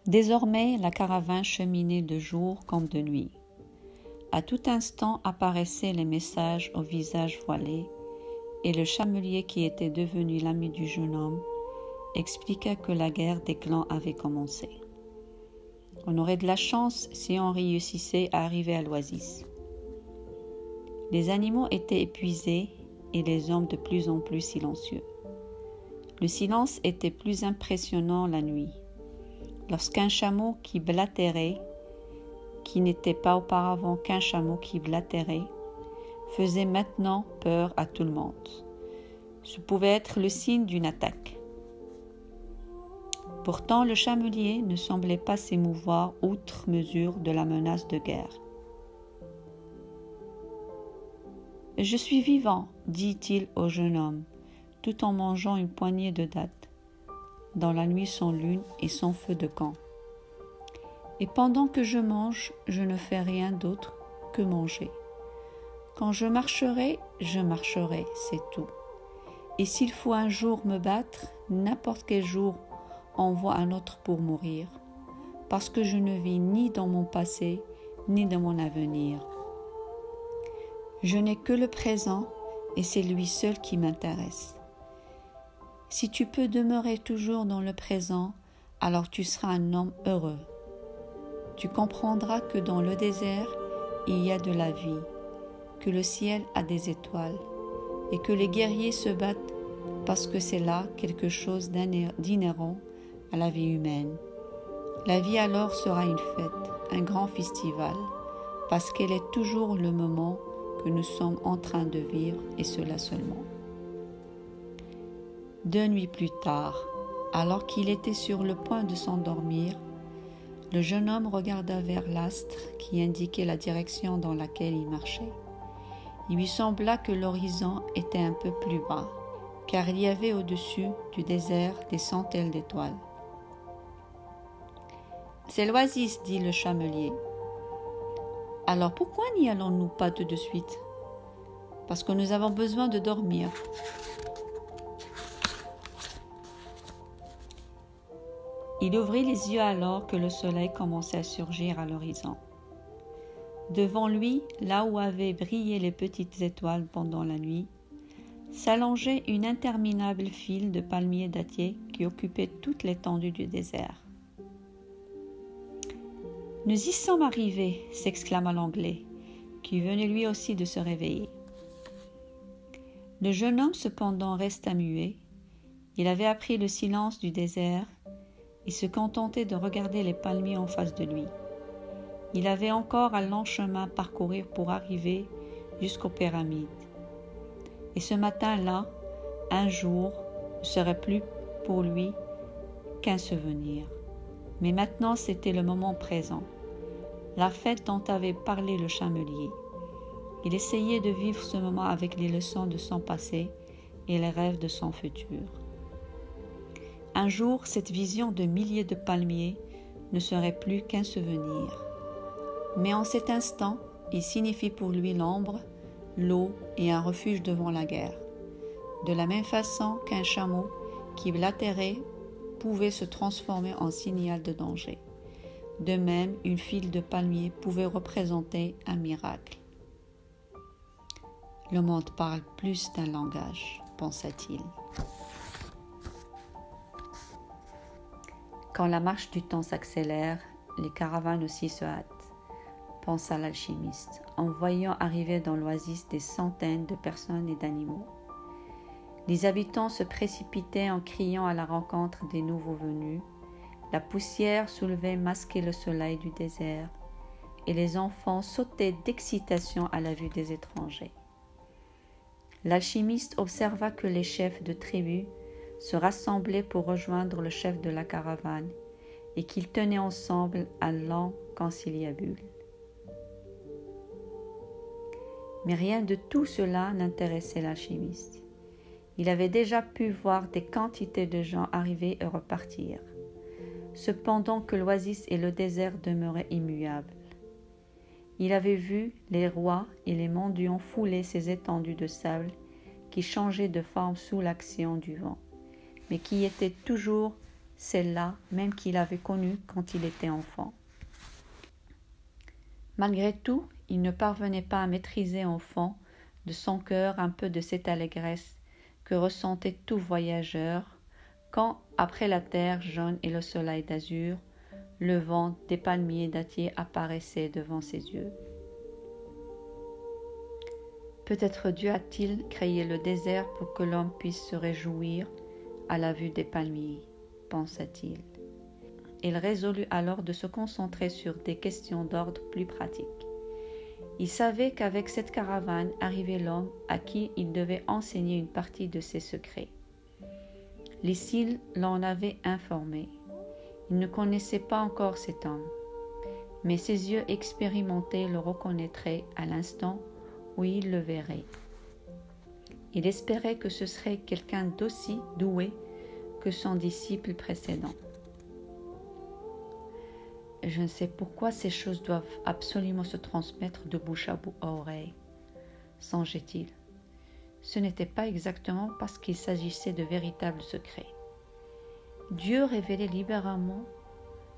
Désormais, la caravane cheminait de jour comme de nuit. À tout instant apparaissaient les messages au visage voilé, et le chamelier qui était devenu l'ami du jeune homme expliqua que la guerre des clans avait commencé. On aurait de la chance si on réussissait à arriver à l'oasis. Les animaux étaient épuisés et les hommes de plus en plus silencieux. Le silence était plus impressionnant la nuit. Lorsqu'un chameau qui blatérait, qui n'était pas auparavant qu'un chameau qui blatérait, faisait maintenant peur à tout le monde. Ce pouvait être le signe d'une attaque. Pourtant, le chamelier ne semblait pas s'émouvoir outre mesure de la menace de guerre. « Je suis vivant, dit-il au jeune homme, tout en mangeant une poignée de dattes, dans la nuit sans lune et sans feu de camp. Et pendant que je mange, je ne fais rien d'autre que manger. Quand je marcherai, c'est tout. Et s'il faut un jour me battre, n'importe quel jour, envoie un autre pour mourir, parce que je ne vis ni dans mon passé, ni dans mon avenir. Je n'ai que le présent, et c'est lui seul qui m'intéresse. Si tu peux demeurer toujours dans le présent, alors tu seras un homme heureux. Tu comprendras que dans le désert, il y a de la vie, que le ciel a des étoiles, et que les guerriers se battent parce que c'est là quelque chose d'inhérent à la vie humaine. La vie alors sera une fête, un grand festival, parce qu'elle est toujours le moment que nous sommes en train de vivre, et cela seulement. 2 nuits plus tard, alors qu'il était sur le point de s'endormir, le jeune homme regarda vers l'astre qui indiquait la direction dans laquelle il marchait. Il lui sembla que l'horizon était un peu plus bas, car il y avait au-dessus du désert des centaines d'étoiles. « C'est l'oasis, dit le chamelier. « Alors pourquoi n'y allons-nous pas tout de suite ? Parce que nous avons besoin de dormir. » Il ouvrit les yeux alors que le soleil commençait à surgir à l'horizon. Devant lui, là où avaient brillé les petites étoiles pendant la nuit, s'allongeait une interminable file de palmiers dattiers qui occupait toute l'étendue du désert. « Nous y sommes arrivés !» s'exclama l'Anglais, qui venait lui aussi de se réveiller. Le jeune homme cependant resta muet. Il avait appris le silence du désert et se contentait de regarder les palmiers en face de lui. Il avait encore un long chemin à parcourir pour arriver jusqu'aux pyramides. Et ce matin-là, un jour, ne serait plus pour lui qu'un souvenir. Mais maintenant, c'était le moment présent, la fête dont avait parlé le chamelier. Il essayait de vivre ce moment avec les leçons de son passé et les rêves de son futur. Un jour, cette vision de milliers de palmiers ne serait plus qu'un souvenir. Mais en cet instant, il signifie pour lui l'ombre, l'eau et un refuge devant la guerre. De la même façon qu'un chameau qui blatérait pouvait se transformer en signal de danger. De même, une file de palmiers pouvait représenter un miracle. Le monde parle plus d'un langage, pensa-t-il. Quand la marche du temps s'accélère, les caravanes aussi se hâtent, pensa l'alchimiste, en voyant arriver dans l'oasis des centaines de personnes et d'animaux. Les habitants se précipitaient en criant à la rencontre des nouveaux venus. La poussière soulevée masquait le soleil du désert, et les enfants sautaient d'excitation à la vue des étrangers. L'alchimiste observa que les chefs de tribu se rassemblaient pour rejoindre le chef de la caravane et qu'ils tenaient ensemble un long conciliabule. Mais rien de tout cela n'intéressait l'alchimiste. Il avait déjà pu voir des quantités de gens arriver et repartir, cependant que l'oasis et le désert demeuraient immuables. Il avait vu les rois et les mendiants fouler ces étendues de sable qui changeaient de forme sous l'action du vent, mais qui étaient toujours celle-là même qu'il avait connue quand il était enfant. Malgré tout, il ne parvenait pas à maîtriser au fond de son cœur un peu de cette allégresse que ressentait tout voyageur quand, après la terre jaune et le soleil d'azur, le vent des palmiers dattiers apparaissait devant ses yeux. Peut-être Dieu a-t-il créé le désert pour que l'homme puisse se réjouir à la vue des palmiers, pensa-t-il. Il résolut alors de se concentrer sur des questions d'ordre plus pratique. Il savait qu'avec cette caravane arrivait l'homme à qui il devait enseigner une partie de ses secrets. Les cils l'en avaient informé. Il ne connaissait pas encore cet homme, mais ses yeux expérimentés le reconnaîtraient à l'instant où il le verrait. Il espérait que ce serait quelqu'un d'aussi doué que son disciple précédent. Je ne sais pourquoi ces choses doivent absolument se transmettre de bouche à oreille, songeait-il. Ce n'était pas exactement parce qu'il s'agissait de véritables secrets. Dieu révélait librement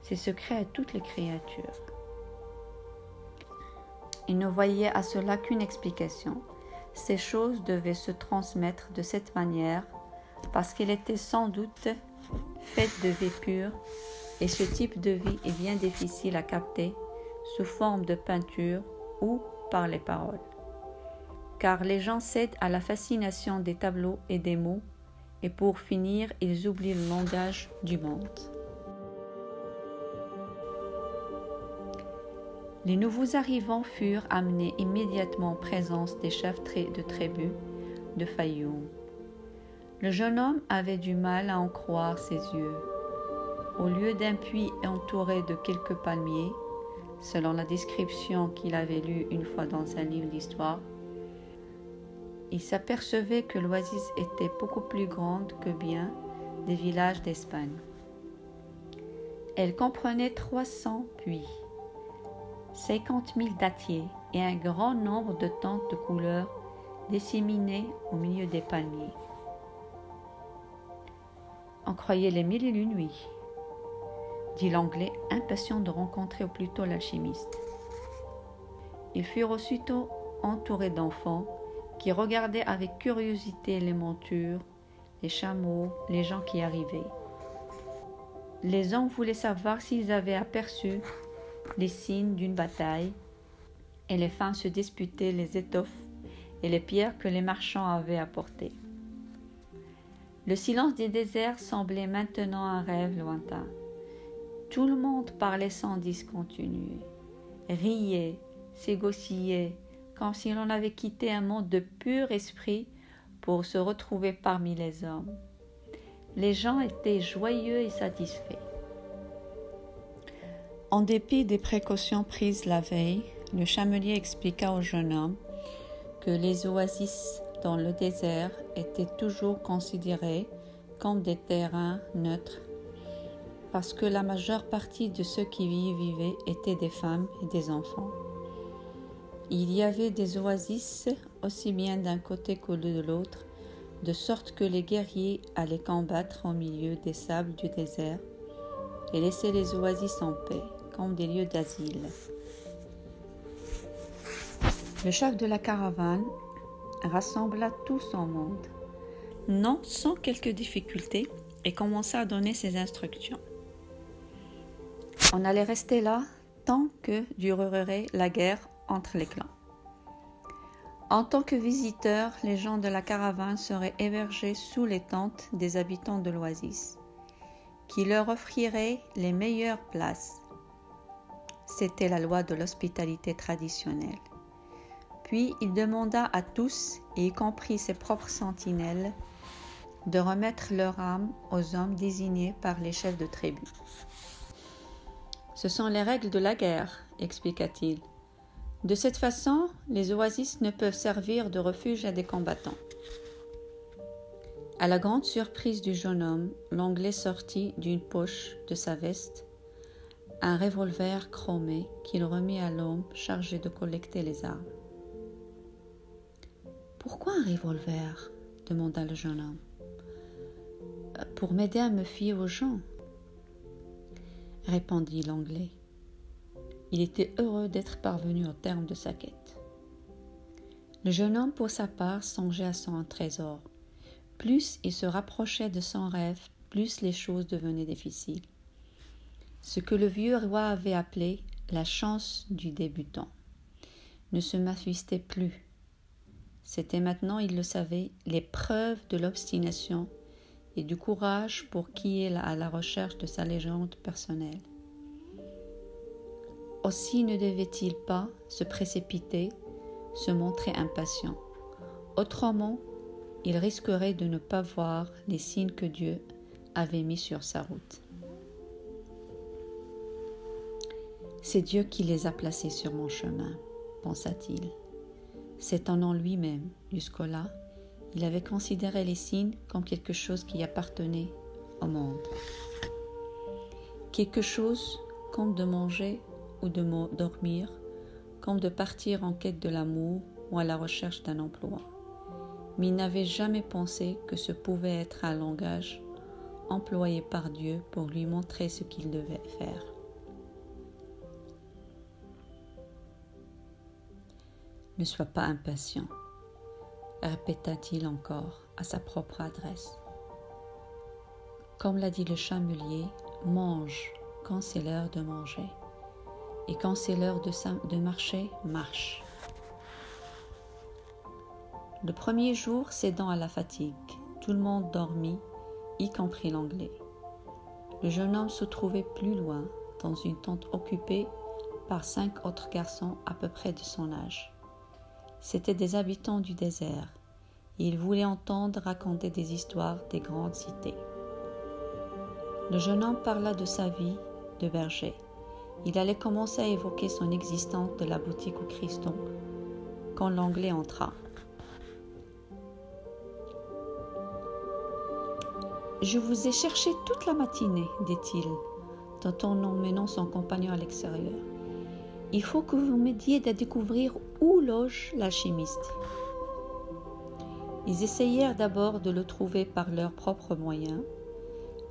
ses secrets à toutes les créatures. Il ne voyait à cela qu'une explication. Ces choses devaient se transmettre de cette manière parce qu'il était sans doute fait de vie pure, et ce type de vie est bien difficile à capter sous forme de peinture ou par les paroles. Car les gens cèdent à la fascination des tableaux et des mots, et pour finir, ils oublient le langage du monde. Les nouveaux arrivants furent amenés immédiatement en présence des chefs de tribu de Fayoum. Le jeune homme avait du mal à en croire ses yeux. Au lieu d'un puits entouré de quelques palmiers, selon la description qu'il avait lue une fois dans un livre d'histoire, il s'apercevait que l'oasis était beaucoup plus grande que bien des villages d'Espagne. Elle comprenait 300 puits, 50 000 dattiers et un grand nombre de tentes de couleurs disséminées au milieu des palmiers. On croyait les mille et une nuits, dit l'Anglais, impatient de rencontrer au plus tôt l'alchimiste. Ils furent aussitôt entourés d'enfants qui regardaient avec curiosité les montures, les chameaux, les gens qui arrivaient. Les hommes voulaient savoir s'ils avaient aperçu les signes d'une bataille, et les femmes se disputaient les étoffes et les pierres que les marchands avaient apportées. Le silence des déserts semblait maintenant un rêve lointain. Tout le monde parlait sans discontinuer, riait, s'égosillait, comme si l'on avait quitté un monde de pur esprit pour se retrouver parmi les hommes. Les gens étaient joyeux et satisfaits. En dépit des précautions prises la veille, le chamelier expliqua au jeune homme que les oasis dans le désert étaient toujours considérées comme des terrains neutres parce que la majeure partie de ceux qui y vivaient étaient des femmes et des enfants. Il y avait des oasis aussi bien d'un côté que de l'autre, de sorte que les guerriers allaient combattre au milieu des sables du désert et laisser les oasis en paix, comme des lieux d'asile. Le chef de la caravane rassembla tout son monde, non sans quelques difficultés, et commença à donner ses instructions. On allait rester là tant que durerait la guerre entre les clans. En tant que visiteurs, les gens de la caravane seraient hébergés sous les tentes des habitants de l'oasis, qui leur offriraient les meilleures places. C'était la loi de l'hospitalité traditionnelle. Puis il demanda à tous, y compris ses propres sentinelles, de remettre leur âme aux hommes désignés par les chefs de tribu. « Ce sont les règles de la guerre, expliqua-t-il. De cette façon, les oasis ne peuvent servir de refuge à des combattants. » À la grande surprise du jeune homme, l'Anglais sortit d'une poche de sa veste un revolver chromé qu'il remit à l'homme chargé de collecter les armes. « Pourquoi un revolver ?» demanda le jeune homme. « Pour m'aider à me fier aux gens. » répondit l'Anglais. Il était heureux d'être parvenu au terme de sa quête. Le jeune homme, pour sa part, songeait à son trésor. Plus il se rapprochait de son rêve, plus les choses devenaient difficiles. Ce que le vieux roi avait appelé la chance du débutant ne se manifestait plus. C'était maintenant, il le savait, l'épreuve de l'obstination et du courage pour qui est à la recherche de sa légende personnelle. Aussi ne devait-il pas se précipiter, se montrer impatient. Autrement, il risquerait de ne pas voir les signes que Dieu avait mis sur sa route. C'est Dieu qui les a placés sur mon chemin, pensa-t-il. S'étonnant lui-même, jusque-là, il avait considéré les signes comme quelque chose qui appartenait au monde. Quelque chose comme de manger ou de dormir, comme de partir en quête de l'amour ou à la recherche d'un emploi. Mais il n'avait jamais pensé que ce pouvait être un langage employé par Dieu pour lui montrer ce qu'il devait faire. Ne sois pas impatient, répéta-t-il encore à sa propre adresse. Comme l'a dit le chamelier, mange quand c'est l'heure de manger, et quand c'est l'heure de marcher, marche. Le premier jour, cédant à la fatigue, tout le monde dormit, y compris l'Anglais. Le jeune homme se trouvait plus loin, dans une tente occupée par 5 autres garçons à peu près de son âge. C'étaient des habitants du désert, et il voulait entendre raconter des histoires des grandes cités. Le jeune homme parla de sa vie de berger. Il allait commencer à évoquer son existence de la boutique au Christon, quand l'Anglais entra. « Je vous ai cherché toute la matinée, dit-il, tout en emmenant son compagnon à l'extérieur. Il faut que vous m'aidiez à découvrir où loge l'alchimiste. » Ils essayèrent d'abord de le trouver par leurs propres moyens.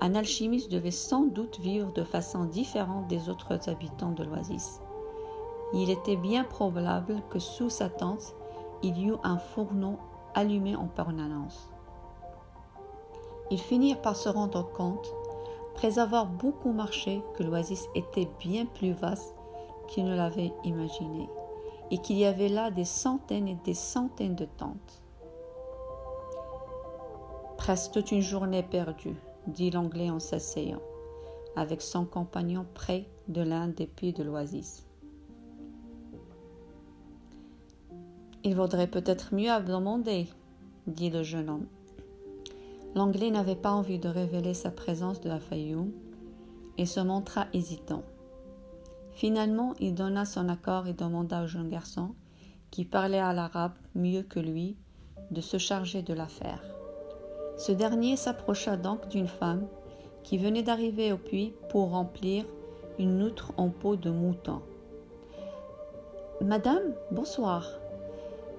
Un alchimiste devait sans doute vivre de façon différente des autres habitants de l'oasis. Il était bien probable que sous sa tente, il y eut un fourneau allumé en permanence. Ils finirent par se rendre compte, après avoir beaucoup marché, que l'oasis était bien plus vaste qu'ils ne l'avaient imaginé, et qu'il y avait là des centaines et des centaines de tentes. Presque toute une journée perdue, dit l'Anglais en s'asseyant, avec son compagnon près de l'un des puits de l'oasis. Il vaudrait peut-être mieux demander, dit le jeune homme. L'Anglais n'avait pas envie de révéler sa présence de la Fayoum et se montra hésitant. Finalement, il donna son accord et demanda au jeune garçon, qui parlait à l'arabe mieux que lui, de se charger de l'affaire. Ce dernier s'approcha donc d'une femme qui venait d'arriver au puits pour remplir une outre en peau de mouton. « Madame, bonsoir.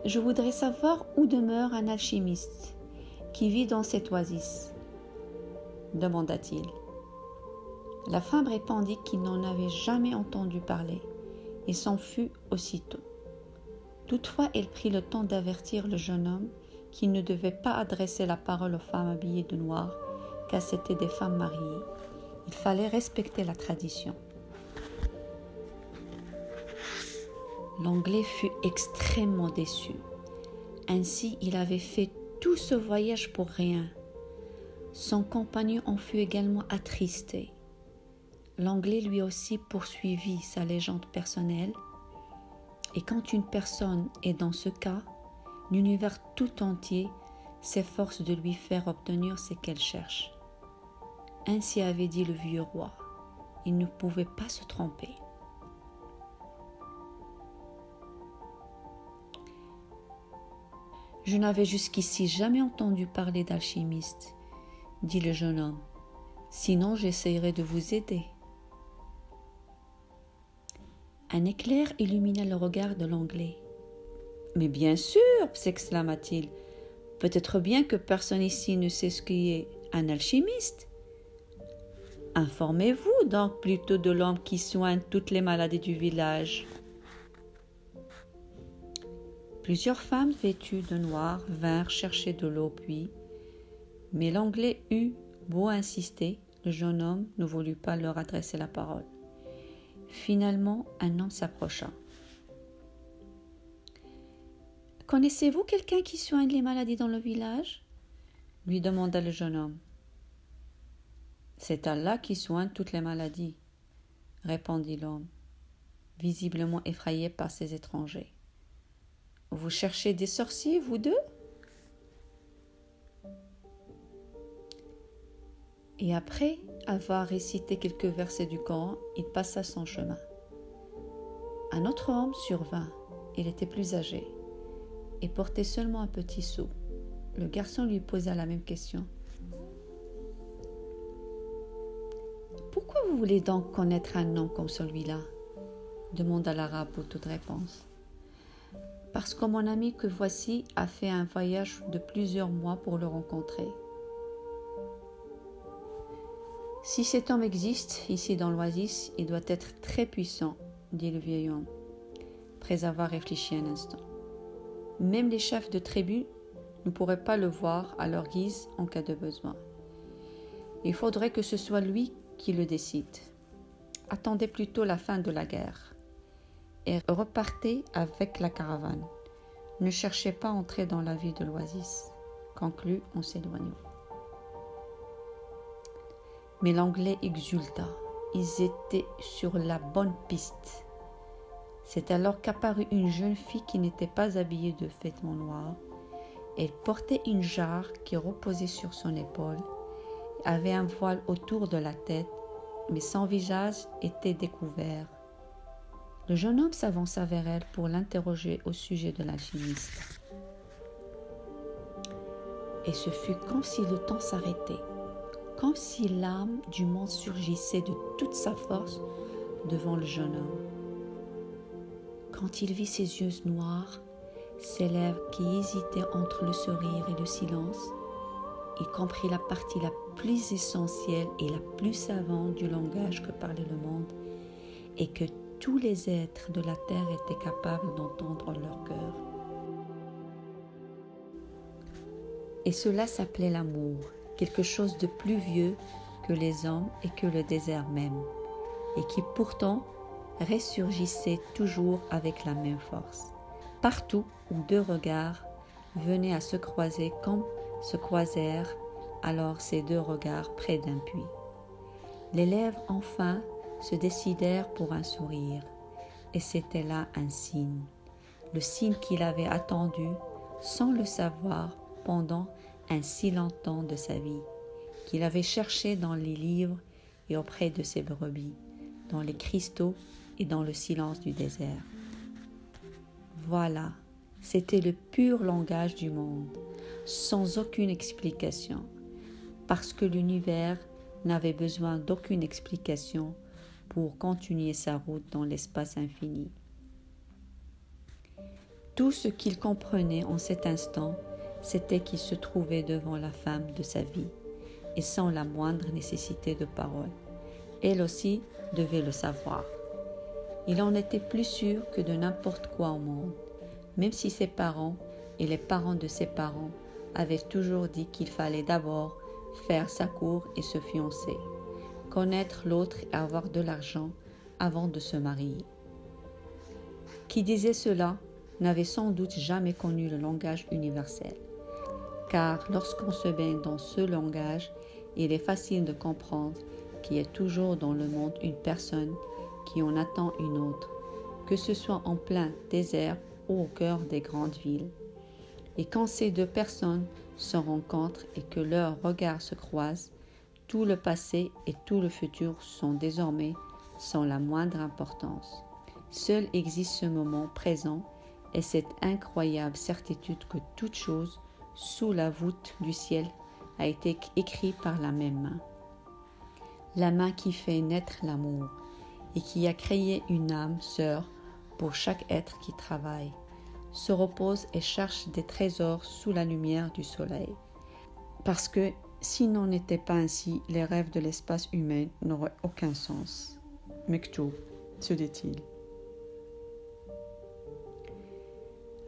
Je voudrais savoir où demeure un alchimiste qui vit dans cette oasis, » demanda-t-il. La femme répondit qu'il n'en avait jamais entendu parler et s'en fut aussitôt. Toutefois, elle prit le temps d'avertir le jeune homme qu'il ne devait pas adresser la parole aux femmes habillées de noir, car c'étaient des femmes mariées. Il fallait respecter la tradition. L'Anglais fut extrêmement déçu. Ainsi, il avait fait tout ce voyage pour rien. Son compagnon en fut également attristé. L'Anglais lui aussi poursuivit sa légende personnelle, et quand une personne est dans ce cas, l'univers tout entier s'efforce de lui faire obtenir ce qu'elle cherche. Ainsi avait dit le vieux roi. Il ne pouvait pas se tromper. « Je n'avais jusqu'ici jamais entendu parler d'alchimiste, » dit le jeune homme. « Sinon, j'essayerai de vous aider. » Un éclair illumina le regard de l'Anglais. « Mais bien sûr, » s'exclama-t-il. « Peut-être bien que personne ici ne sait ce qu'est un alchimiste. » Informez-vous donc plutôt de l'homme qui soigne toutes les maladies du village. » Plusieurs femmes vêtues de noir vinrent chercher de l'eau puis, mais l'Anglais eut beau insister, le jeune homme ne voulut pas leur adresser la parole. Finalement, un homme s'approcha. « Connaissez-vous quelqu'un qui soigne les maladies dans le village ?» lui demanda le jeune homme. « C'est Allah qui soigne toutes les maladies, » répondit l'homme, visiblement effrayé par ces étrangers. « Vous cherchez des sorciers, vous deux ?» Et après avoir récité quelques versets du Coran, il passa son chemin. Un autre homme survint. Il était plus âgé et portait seulement un petit seau. Le garçon lui posa la même question. « Pourquoi vous voulez donc connaître un homme comme celui-là » demanda l'arabe pour toute réponse. « Parce que mon ami que voici a fait un voyage de plusieurs mois pour le rencontrer. » « Si cet homme existe ici dans l'oasis, il doit être très puissant, » dit le vieil homme, après avoir réfléchi un instant. « Même les chefs de tribu ne pourraient pas le voir à leur guise en cas de besoin. Il faudrait que ce soit lui qui le décide. Attendez plutôt la fin de la guerre et repartez avec la caravane. Ne cherchez pas à entrer dans la ville de l'oasis, » conclut en s'éloignant. Mais l'Anglais exulta. Ils étaient sur la bonne piste. C'est alors qu'apparut une jeune fille qui n'était pas habillée de vêtements noirs. Elle portait une jarre qui reposait sur son épaule, avait un voile autour de la tête, mais son visage était découvert. Le jeune homme s'avança vers elle pour l'interroger au sujet de l'alchimiste. Et ce fut comme si le temps s'arrêtait, comme si l'âme du monde surgissait de toute sa force devant le jeune homme. Quand il vit ses yeux noirs, ses lèvres qui hésitaient entre le sourire et le silence, il comprit la partie la plus essentielle et la plus savante du langage que parlait le monde, et que tous les êtres de la terre étaient capables d'entendre leur cœur. Et cela s'appelait l'amour, quelque chose de plus vieux que les hommes et que le désert même, et qui pourtant ressurgissait toujours avec la même force. Partout où deux regards venaient à se croiser comme se croisèrent alors ces deux regards près d'un puits. Les lèvres enfin se décidèrent pour un sourire, et c'était là un signe, le signe qu'il avait attendu sans le savoir pendant un si longtemps de sa vie, qu'il avait cherché dans les livres et auprès de ses brebis, dans les cristaux et dans le silence du désert. Voilà, c'était le pur langage du monde, sans aucune explication, parce que l'univers n'avait besoin d'aucune explication pour continuer sa route dans l'espace infini. Tout ce qu'il comprenait en cet instant, c'était qu'il se trouvait devant la femme de sa vie, et sans la moindre nécessité de parole. Elle aussi devait le savoir. Il en était plus sûr que de n'importe quoi au monde, même si ses parents et les parents de ses parents avaient toujours dit qu'il fallait d'abord faire sa cour et se fiancer, connaître l'autre et avoir de l'argent avant de se marier. Qui disait cela n'avait sans doute jamais connu le langage universel, car lorsqu'on se baigne dans ce langage, il est facile de comprendre qu'il y a toujours dans le monde une personne qui en attend une autre, que ce soit en plein désert ou au cœur des grandes villes. Et quand ces deux personnes se rencontrent et que leurs regards se croisent, tout le passé et tout le futur sont désormais sans la moindre importance. Seul existe ce moment présent et cette incroyable certitude que toute chose sous la voûte du ciel a été écrite par la même main. La main qui fait naître l'amour et qui a créé une âme sœur pour chaque être qui travaille, se repose et cherche des trésors sous la lumière du soleil. Parce que S'il n'en était pas ainsi, les rêves de l'espace humain n'auraient aucun sens. Mektoub, se dit-il.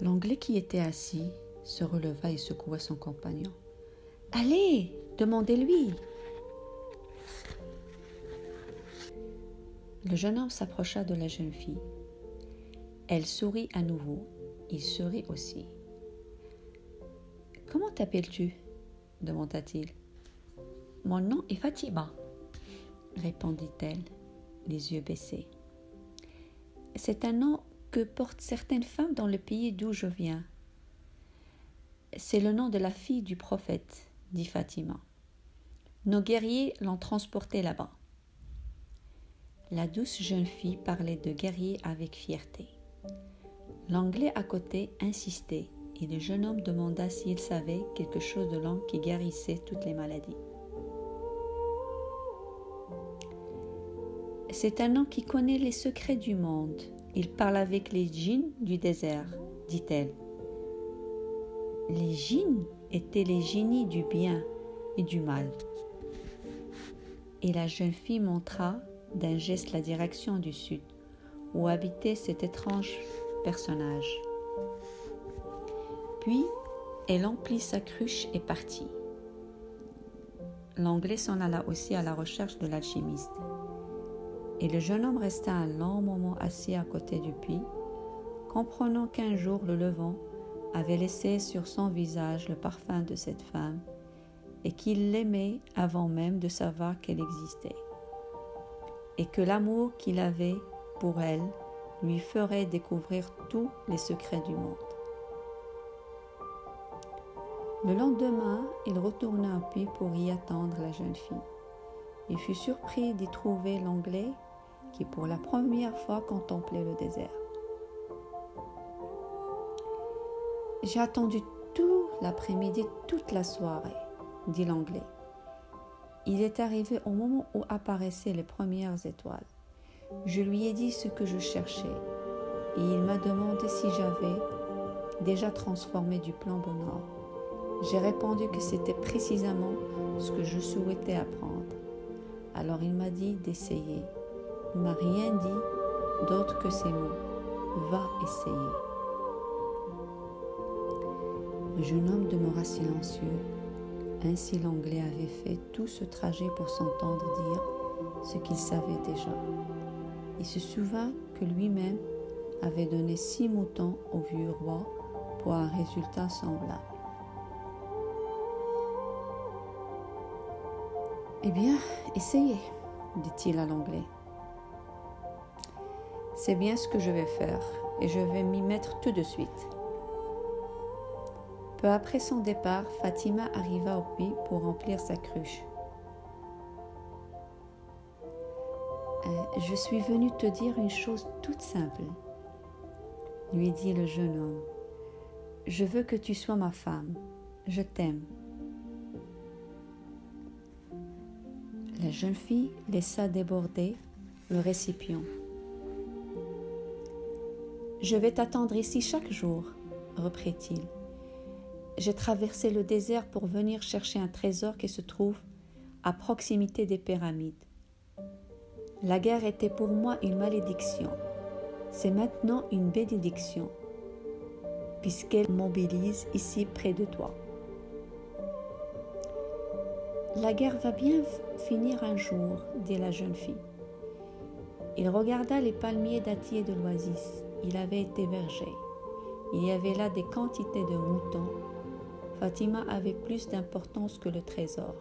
L'Anglais qui était assis se releva et secoua son compagnon. « Allez, demandez-lui !» Le jeune homme s'approcha de la jeune fille. Elle sourit à nouveau. Il sourit aussi. « Comment t'appelles-tu » demanda-t-il. « Mon nom est Fatima » répondit-elle, les yeux baissés. « C'est un nom que portent certaines femmes dans le pays d'où je viens. C'est le nom de la fille du prophète, dit Fatima. Nos guerriers l'ont transportée là-bas. » La douce jeune fille parlait de guerriers avec fierté. L'Anglais à côté insistait et le jeune homme demanda s'il savait quelque chose de langue qui guérissait toutes les maladies. « C'est un homme qui connaît les secrets du monde. Il parle avec les djinns du désert, dit-elle. Les djinns étaient les génies du bien et du mal. Et la jeune fille montra d'un geste la direction du sud, où habitait cet étrange personnage. Puis, elle emplit sa cruche et partit. L'Anglais s'en alla aussi à la recherche de l'alchimiste. Et le jeune homme resta un long moment assis à côté du puits, comprenant qu'un jour le levant avait laissé sur son visage le parfum de cette femme et qu'il l'aimait avant même de savoir qu'elle existait, et que l'amour qu'il avait pour elle lui ferait découvrir tous les secrets du monde. Le lendemain, il retourna au puits pour y attendre la jeune fille. Il fut surpris d'y trouver l'Anglais qui pour la première fois contemplait le désert. « J'ai attendu tout l'après-midi, toute la soirée, » dit l'Anglais. Il est arrivé au moment où apparaissaient les premières étoiles. Je lui ai dit ce que je cherchais et il m'a demandé si j'avais déjà transformé du plomb en or. J'ai répondu que c'était précisément ce que je souhaitais apprendre. Alors il m'a dit d'essayer. Il ne m'a rien dit d'autre que ces mots. Va essayer. Le jeune homme demeura silencieux. Ainsi l'Anglais avait fait tout ce trajet pour s'entendre dire ce qu'il savait déjà. Il se souvint que lui-même avait donné 6 moutons au vieux roi pour un résultat semblable. « Eh bien, essayez, dit-il à l'Anglais. C'est bien ce que je vais faire et je vais m'y mettre tout de suite. » Peu après son départ, Fatima arriva au puits pour remplir sa cruche. « Je suis venue te dire une chose toute simple, » lui dit le jeune homme. « Je veux que tu sois ma femme. Je t'aime. » La jeune fille laissa déborder le récipient. « Je vais t'attendre ici chaque jour, » reprit-il. « J'ai traversé le désert pour venir chercher un trésor qui se trouve à proximité des pyramides. La guerre était pour moi une malédiction. C'est maintenant une bénédiction, puisqu'elle mobilise ici près de toi. La guerre va bien finir un jour, dit la jeune fille. Il regarda les palmiers dattiers de l'oasis. Il avait été berger. Il y avait là des quantités de moutons. Fatima avait plus d'importance que le trésor.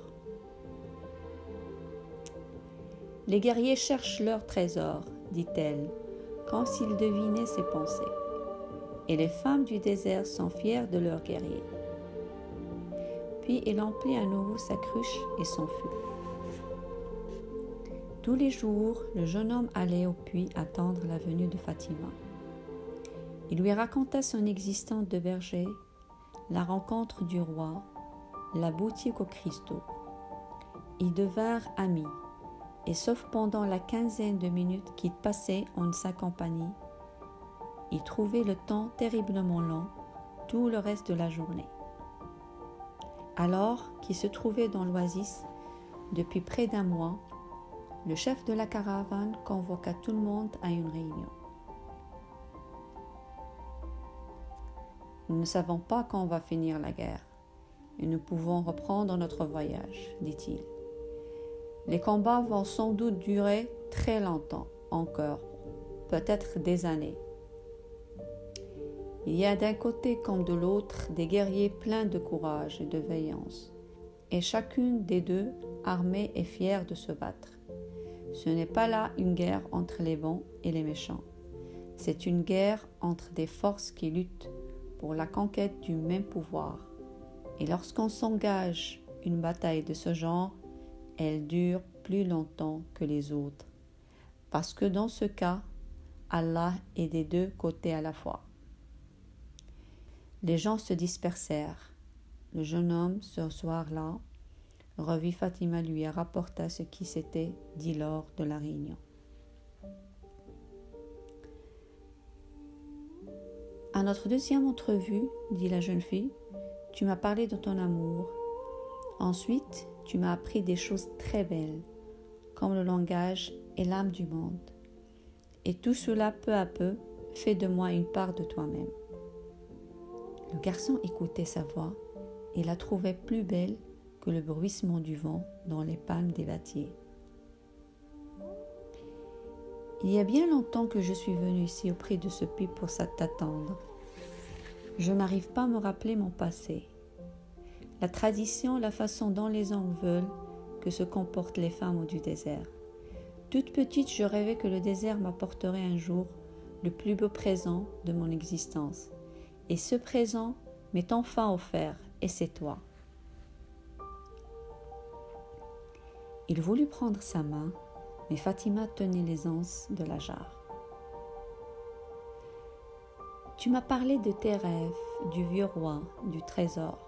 « Les guerriers cherchent leur trésor, dit-elle, comme s'ils devinaient ses pensées. Et les femmes du désert sont fières de leurs guerriers. » Puis il emplit à nouveau sa cruche et s'enfuit. Tous les jours, le jeune homme allait au puits attendre la venue de Fatima. Il lui raconta son existence de berger, la rencontre du roi, la boutique aux cristaux. Ils devinrent amis, et sauf pendant la quinzaine de minutes qu'il passait en sa compagnie, il trouvait le temps terriblement long tout le reste de la journée. Alors qu'il se trouvait dans l'oasis depuis près d'un mois, le chef de la caravane convoqua tout le monde à une réunion. « Nous ne savons pas quand va finir la guerre et nous pouvons reprendre notre voyage, dit-il. Les combats vont sans doute durer très longtemps encore, peut-être des années. Il y a d'un côté comme de l'autre des guerriers pleins de courage et de vaillance, et chacune des deux armée et fière de se battre. Ce n'est pas là une guerre entre les bons et les méchants. C'est une guerre entre des forces qui luttent pour la conquête du même pouvoir. Et lorsqu'on s'engage une bataille de ce genre, elle dure plus longtemps que les autres. Parce que dans ce cas, Allah est des deux côtés à la fois. » Les gens se dispersèrent. Le jeune homme, ce soir-là, revit Fatima lui rapporta ce qui s'était dit lors de la réunion. À notre deuxième entrevue, dit la jeune fille, tu m'as parlé de ton amour. Ensuite, tu m'as appris des choses très belles, comme le langage et l'âme du monde. Et tout cela, peu à peu, fait de moi une part de toi-même. Le garçon écoutait sa voix et la trouvait plus belle que le bruissement du vent dans les palmes des dattiers. Il y a bien longtemps que je suis venue ici auprès de ce puits pour t'attendre. Je n'arrive pas à me rappeler mon passé. La tradition, la façon dont les hommes veulent que se comportent les femmes du désert. Toute petite, je rêvais que le désert m'apporterait un jour le plus beau présent de mon existence. Et ce présent m'est enfin offert, et c'est toi. Il voulut prendre sa main, mais Fatima tenait les anses de la jarre. Tu m'as parlé de tes rêves, du vieux roi, du trésor.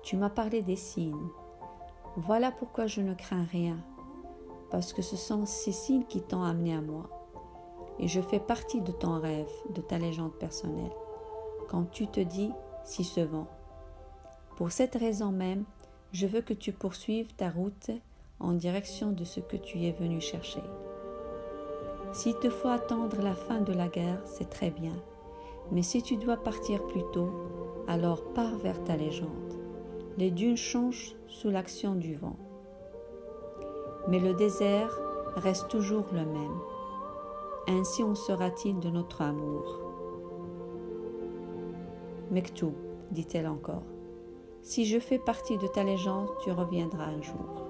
Tu m'as parlé des signes. Voilà pourquoi je ne crains rien, parce que ce sont ces signes qui t'ont amené à moi. Et je fais partie de ton rêve, de ta légende personnelle, quand tu te dis si ce vent. Pour cette raison même, je veux que tu poursuives ta route en direction de ce que tu es venu chercher. S'il te faut attendre la fin de la guerre, c'est très bien. Mais si tu dois partir plus tôt, alors pars vers ta légende. Les dunes changent sous l'action du vent. Mais le désert reste toujours le même. Ainsi en sera-t-il de notre amour. Mektoub, dit-elle encore, si je fais partie de ta légende, tu reviendras un jour.